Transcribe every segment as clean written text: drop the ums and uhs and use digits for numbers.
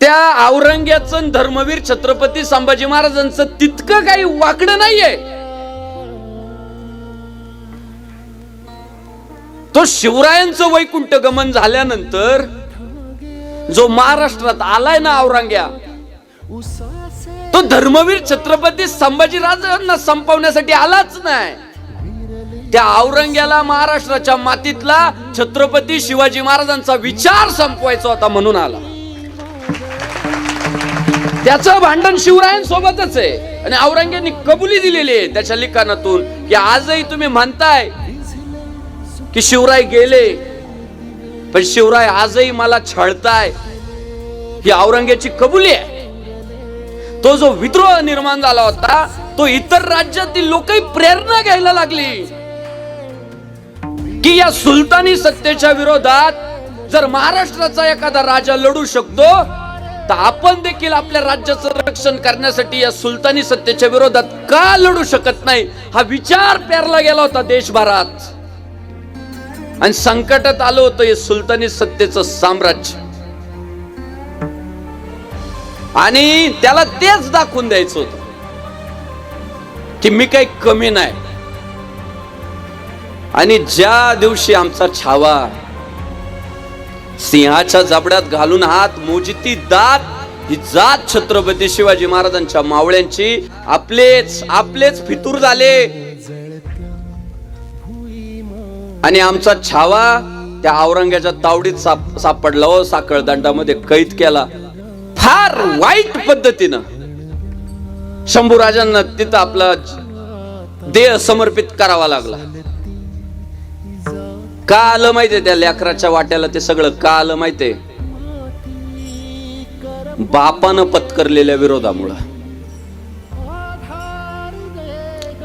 त्या औरंग्याचं धर्मवीर छत्रपती संभाजी महाराजांचं तितकं काही वाकडं नाहीये. तो शिवरायांचं वैकुंठ गमन झाल्यानंतर जो महाराष्ट्रात आलाय ना औरंग्या, तो धर्मवीर छत्रपती संभाजीराजांना संपवण्यासाठी आलाच नाही. त्या औरंग्याला महाराष्ट्राच्या मातीतला छत्रपती शिवाजी महाराजांचा विचार संपवायचा होता म्हणून आला. त्याचं भांडण शिवरायांसोबतच आहे आणि औरंग्याने कबुली दिलेली आहे त्याच्या लिखाणातून की आजही तुम्ही म्हणताय की शिवराय गेले, पण शिवराय आजही मला छळताय, ही औरंग्याची कबुली आहे. तो जो विद्रोह निर्माण झाला होता तो इतर राज्यातील लोकही प्रेरणा घ्यायला लागली की या सुलतानी सत्तेच्या विरोधात जर महाराष्ट्राचा एखादा राजा लढू शकतो तर आपण देखील आपल्या राज्याचं रक्षण करण्यासाठी या सुलतानी सत्तेच्या विरोधात का लढू शकत नाही, हा विचार पेरला गेला होता देशभरात. आणि संकटात आलं होतं हे सुलतानी सत्तेचं साम्राज्य आणि त्याला तेच दाखवून द्यायचं होतं की मी काही कमी नाही. आणि ज्या दिवशी आमचा छावा सिंहाच्या जबड्यात घालून हात मोजिती दात, ही जात छत्रपती शिवाजी महाराजांच्या मावळ्यांची आपलेच फितूर झाले आणि आमचा छावा त्या औरंग्याच्या तावडीत सापडला हो, साखळ दंडामध्ये कैद केला. फार वाईट पद्धतीनं शंभूराजांना तिथं आपला देह समर्पित करावा लागला. का आलं माहितीये त्या लेकराच्या वाट्याला ते सगळं का आलं माहितीये? बापानं पत्करलेल्या विरोधामुळं.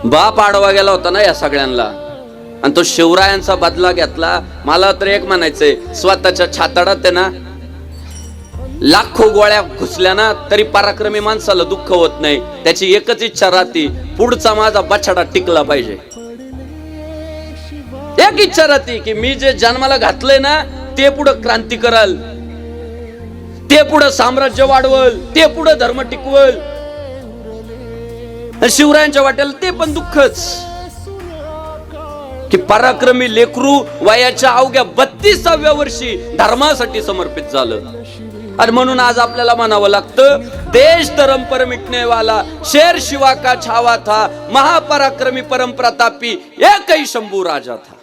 बाप आडवा गेला होता ना या सगळ्यांना आणि तो शिवरायांचा बदला घेतला. मला तर एक म्हणायचंय, स्वतःच्या छाताडात आहे ना लाखो गोळ्या घुसल्या ना तरी पराक्रमी माणसाला दुःख होत नाही. त्याची एकच इच्छा राहते, पुढचा माझा बछडा टिकला पाहिजे. एक इच्छा राहते की मी जे जन्माला घातलंय ना ते पुढं क्रांती करल, ते पुढं साम्राज्य वाढवल, ते पुढं धर्म टिकवल. शिवरायांच्या वाट्याला ते पण दुःखच की पराक्रमी लेकरू वयाच्या अवघ्या 32व्या वर्षी धर्मासाठी समर्पित झालं. आणि म्हणून आज आपल्याला म्हणावं लागतं, देश धर्म पर मिटने वाला शेर शिवा का छावा था, महापराक्रमी परम प्रतापी एकही शंभू राजा था.